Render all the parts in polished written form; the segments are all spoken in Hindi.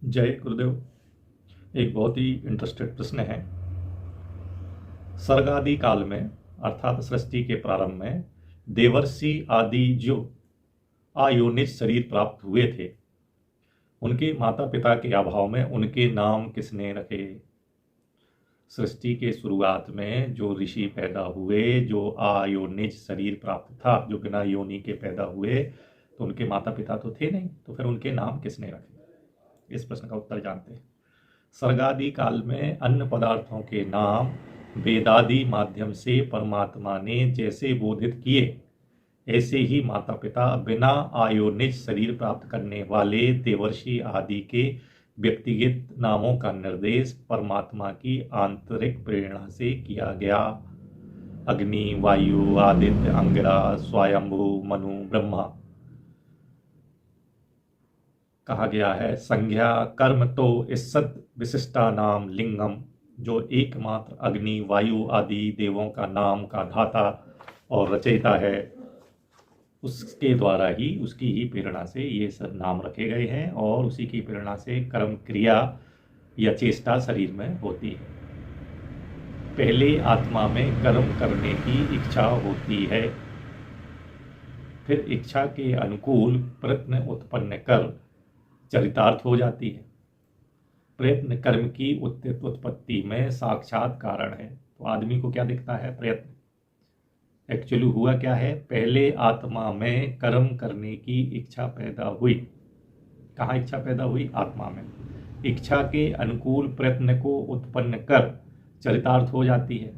जय गुरुदेव। एक बहुत ही इंटरेस्टेड प्रश्न है। सर्गादि काल में अर्थात सृष्टि के प्रारंभ में देवर्षि आदि जो आयोनिज शरीर प्राप्त हुए थे, उनके माता पिता के अभाव में उनके नाम किसने रखे? सृष्टि के शुरुआत में जो ऋषि पैदा हुए, जो आयोनिज शरीर प्राप्त था, जो बिना योनि के पैदा हुए, तो उनके माता पिता तो थे नहीं, तो फिर उनके नाम किसने रखे? इस प्रश्न का उत्तर जानते हैं। सर्गादि काल में अन्य पदार्थों के नाम वेदादि माध्यम से परमात्मा ने जैसे बोधित किए, ऐसे ही माता पिता बिना आयोनिज शरीर प्राप्त करने वाले देवर्षि आदि के व्यक्तिगत नामों का निर्देश परमात्मा की आंतरिक प्रेरणा से किया गया। अग्नि, वायु, आदित्य, अंगिरा, स्वयंभू, मनु, ब्रह्मा कहा गया है। संज्ञा कर्म तो ईसद विशिष्टा नाम लिंगम, जो एकमात्र अग्नि, वायु आदि देवों का नाम का धाता और रचयिता है, उसके द्वारा ही, उसकी ही प्रेरणा से ये सब नाम रखे गए हैं और उसी की प्रेरणा से कर्म क्रिया या चेष्टा शरीर में होती है। पहले आत्मा में कर्म करने की इच्छा होती है, फिर इच्छा के अनुकूल प्रयत्न उत्पन्न कर चरितार्थ हो जाती है। प्रयत्न कर्म की उत्पत्ति में साक्षात कारण है। तो आदमी को क्या दिखता है? प्रयत्न। एक्चुअली हुआ क्या है? पहले आत्मा में कर्म करने की इच्छा पैदा हुई। कहाँ इच्छा पैदा हुई? आत्मा में। इच्छा के अनुकूल प्रयत्न को उत्पन्न कर चरितार्थ हो जाती है।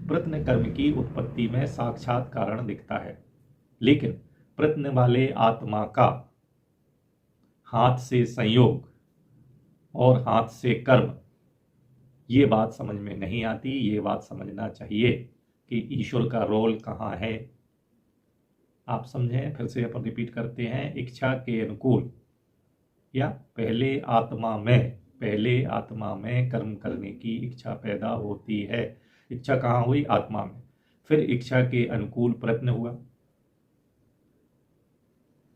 प्रयत्न कर्म की उत्पत्ति में साक्षात कारण दिखता है, लेकिन प्रयत्न वाले आत्मा का हाथ से संयोग और हाथ से कर्म, ये बात समझ में नहीं आती। ये बात समझना चाहिए कि ईश्वर का रोल कहाँ है। आप समझें, फिर से अपन रिपीट करते हैं। इच्छा के अनुकूल या पहले आत्मा में कर्म करने की इच्छा पैदा होती है। इच्छा कहाँ हुई? आत्मा में। फिर इच्छा के अनुकूल प्रयत्न हुआ।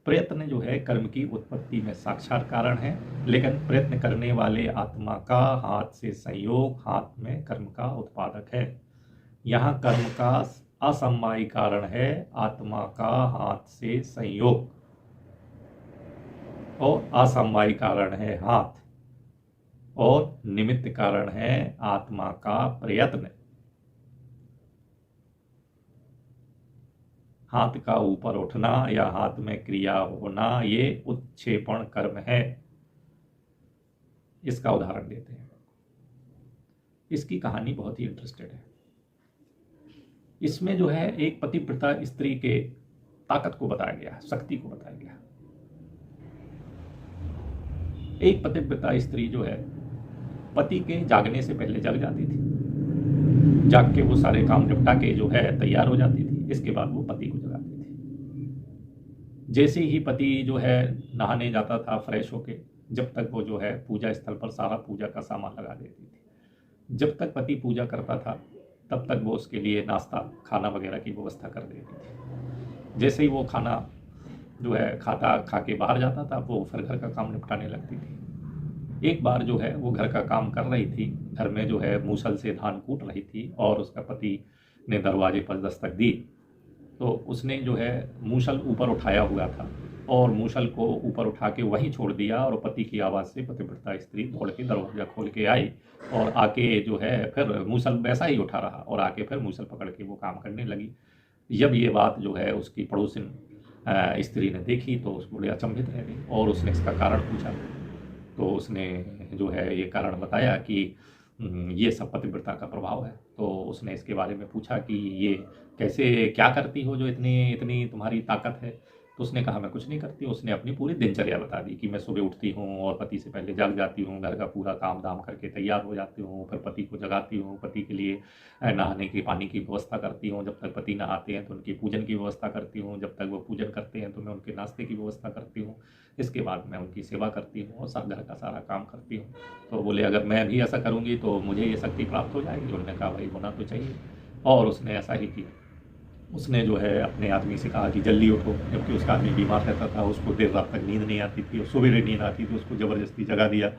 प्रयत्न जो है कर्म की उत्पत्ति में साक्षात कारण है, लेकिन प्रयत्न करने वाले आत्मा का हाथ से संयोग, हाथ में कर्म का उत्पादक है। यहाँ कर्म का असमवायी कारण है आत्मा का हाथ से संयोग, और असमवायी कारण है हाथ, और निमित्त कारण है आत्मा का प्रयत्न। हाथ का ऊपर उठना या हाथ में क्रिया होना, ये उत्क्षेपण कर्म है। इसका उदाहरण देते हैं। इसकी कहानी बहुत ही इंटरेस्टेड है। इसमें जो है एक पतिव्रता स्त्री के ताकत को बताया गया, शक्ति को बताया गया। एक पतिव्रता स्त्री जो है पति के जागने से पहले जग जाती थी। जाग के वो सारे काम निपटा के जो है तैयार हो जाती थी। इसके बाद वो पति को जगाती थी। जैसे ही पति जो है नहाने जाता था फ्रेश होके, जब तक वो जो है पूजा स्थल पर सारा पूजा का सामान लगा देती थी। जब तक पति पूजा करता था तब तक वो उसके लिए नाश्ता खाना वगैरह की व्यवस्था कर देती थी। जैसे ही वो खाना जो है खा के बाहर जाता था, वो फिर घर का काम निपटाने लगती थी। एक बार जो है वो घर का काम कर रही थी, घर में जो है मूसल से धान कूट रही थी, और उसका पति ने दरवाजे पर दस्तक दी। तो उसने जो है मूसल ऊपर उठाया हुआ था, और मूसल को ऊपर उठा के वहीं छोड़ दिया, और पति की आवाज़ से पतिव्रता स्त्री दौड़ के दरवाज़ा खोल के आई, और आके जो है फिर मूसल वैसा ही उठा रहा, और आके फिर मूसल पकड़ के वो काम करने लगी। जब ये बात जो है उसकी पड़ोसिन स्त्री ने देखी तो उस बड़े अचंभित रह गई, और उसने इसका कारण पूछा। तो उसने जो है ये कारण बताया कि ये सब पतिव्रता का प्रभाव है। तो उसने इसके बारे में पूछा कि ये कैसे, क्या करती हो जो इतनी इतनी तुम्हारी ताकत है? तो उसने कहा मैं कुछ नहीं करती। उसने अपनी पूरी दिनचर्या बता दी कि मैं सुबह उठती हूँ और पति से पहले जग जाती हूँ, घर का पूरा काम धाम करके तैयार हो जाती हूँ, फिर पति को जगाती हूँ, पति के लिए नहाने की पानी की व्यवस्था करती हूँ, जब तक पति नहाते हैं तो उनकी पूजन की व्यवस्था करती हूँ, जब तक वो पूजन करते हैं तो मैं उनके नाश्ते की व्यवस्था करती हूँ, इसके बाद मैं उनकी सेवा करती हूँ और घर का सारा काम करती हूँ। तो बोले अगर मैं भी ऐसा करूँगी तो मुझे ये शक्ति प्राप्त हो जाएगी। उन्होंने कहा भाई होना तो चाहिए, और उसने ऐसा ही किया। उसने जो है अपने आदमी से कहा कि जल्दी उठो, जबकि उसका आदमी बीमार रहता था, उसको देर रात तक नींद नहीं आती थी और सवेरे नींद आती थी, उसको ज़बरदस्ती जगा दिया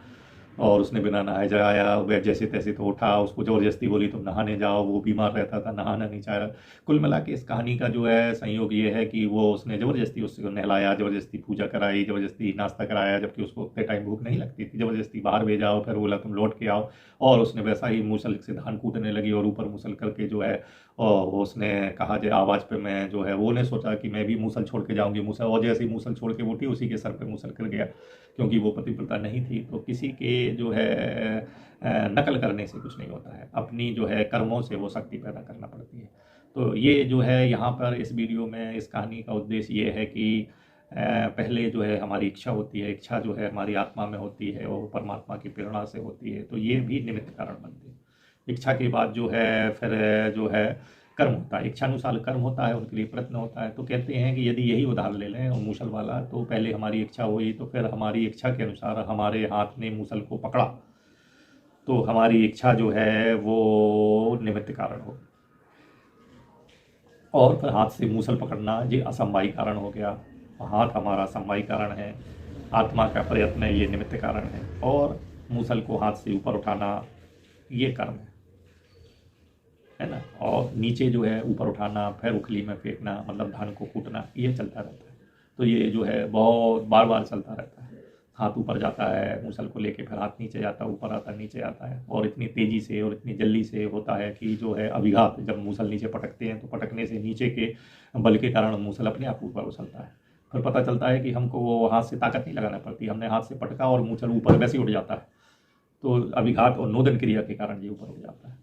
और उसने बिना नहाए जगाया। वह जैसे तैसे तो उठा, उसको ज़बरदस्ती बोली तुम नहाने जाओ, वो बीमार रहता था, नहाना नहीं चाह रहा। कुल मिला के इस कहानी का जो है संयोग ये है कि वो उसने ज़बरदस्ती उसको नहलाया, ज़बरदस्ती पूजा कराई, ज़बरदस्ती नाश्ता कराया, जबकि उसको उतने टाइम भूख नहीं लगती थी, ज़बरदस्ती बाहर भेजा और फिर बोला तुम लौट के आओ। और उसने वैसा ही मूसल से धान कूटने लगी और ऊपर मूसल करके जो है और उसने कहा जो आवाज़ पे मैं जो है वो ने सोचा कि मैं भी मूसल छोड़ के जाऊंगी, मूसल, और जैसे ही मूसल छोड़ के उठी उसी के सर पे मूसल कर गया, क्योंकि वो पतिव्रता नहीं थी। तो किसी के जो है नकल करने से कुछ नहीं होता है, अपनी जो है कर्मों से वो शक्ति पैदा करना पड़ती है। तो ये जो है यहाँ पर इस वीडियो में इस कहानी का उद्देश्य ये है कि पहले जो है हमारी इच्छा होती है, इच्छा जो है हमारी आत्मा में होती है और परमात्मा की प्रेरणा से होती है, तो ये भी निमित्त कारण बनते हैं। इच्छा के बाद जो है फिर जो है कर्म होता है, इच्छानुसार कर्म होता है, उनके लिए प्रयत्न होता है। तो कहते हैं कि यदि यही उदाहरण ले लें और मूसल वाला, तो पहले हमारी इच्छा हुई, तो फिर हमारी इच्छा के अनुसार हमारे हाथ ने मूसल को पकड़ा, तो हमारी इच्छा जो है वो निमित्त कारण हो, और फिर हाथ से मूसल पकड़ना ये असमवायी कारण हो गया। हाथ हमारा समवायी कारण है, आत्मा का प्रयत्न ये निमित्त कारण है, और मूसल को हाथ से ऊपर उठाना ये कर्म है ना। और नीचे जो है ऊपर उठाना, फिर उखली में फेंकना, मतलब धान को कूटना, ये चलता रहता है। तो ये जो है बहुत बार बार चलता रहता है। हाथ ऊपर जाता है मूसल को लेके, फिर हाथ नीचे जाता है, ऊपर आता है, नीचे आता है, और इतनी तेज़ी से और इतनी जल्दी से होता है कि जो है अभिघात, जब मूसल नीचे पटकते हैं तो पटकने से नीचे के बल के कारण मूसल अपने आप ऊपर उछलता है। फिर पता चलता है कि हमको वो हाथ से ताकत नहीं लगाना पड़ती, हमने हाथ से पटका और मूसल ऊपर वैसे ही उठ जाता है। तो अभिघात और नोदन क्रिया के कारण ये ऊपर उठ जाता है।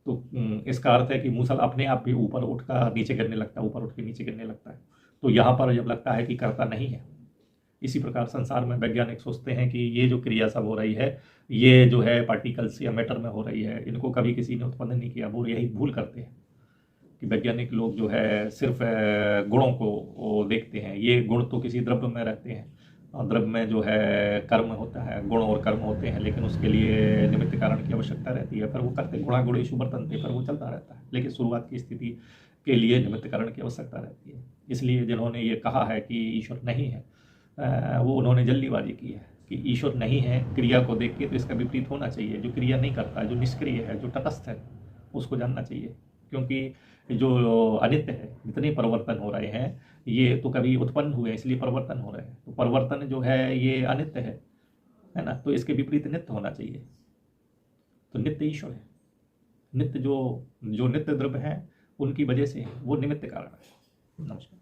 तो इसका अर्थ है कि मूसल अपने आप भी ऊपर उठकर नीचे गिरने लगता है, ऊपर उठ के नीचे गिरने लगता है। तो यहाँ पर जब लगता है कि कर्ता नहीं है, इसी प्रकार संसार में वैज्ञानिक सोचते हैं कि ये जो क्रिया सब हो रही है, ये जो है पार्टिकल्स या मैटर में हो रही है, इनको कभी किसी ने उत्पन्न नहीं किया। वो यही भूल करते हैं कि वैज्ञानिक लोग जो है सिर्फ गुणों को वो देखते हैं। ये गुण तो किसी द्रव्य में रहते हैं, और द्रव्य में जो है कर्म होता है, गुण और कर्म होते हैं, लेकिन उसके लिए निमित्त कारण की आवश्यकता रहती है। फिर वो करते गुणा गुणेषु वर्तन्ते, फिर वो चलता रहता है, लेकिन शुरुआत की स्थिति के लिए निमित्त कारण की आवश्यकता रहती है। इसलिए जिन्होंने ये कहा है कि ईश्वर नहीं है, वो उन्होंने जल्दीबाजी की है कि ईश्वर नहीं है क्रिया को देख के, तो इसका विपरीत होना चाहिए। जो क्रिया नहीं करता है, जो निष्क्रिय है, जो तटस्थ है, उसको जानना चाहिए। क्योंकि जो अनित्य है, जितने परिवर्तन हो रहे हैं, ये तो कभी उत्पन्न हुए इसलिए परिवर्तन हो रहे हैं। तो परिवर्तन जो है ये अनित्य है ना। तो इसके विपरीत नित्य होना चाहिए। तो नित्य ईश्वर है। नित्य जो जो नित्य द्रव्य है उनकी वजह से वो निमित्त कारण है। नमस्कार।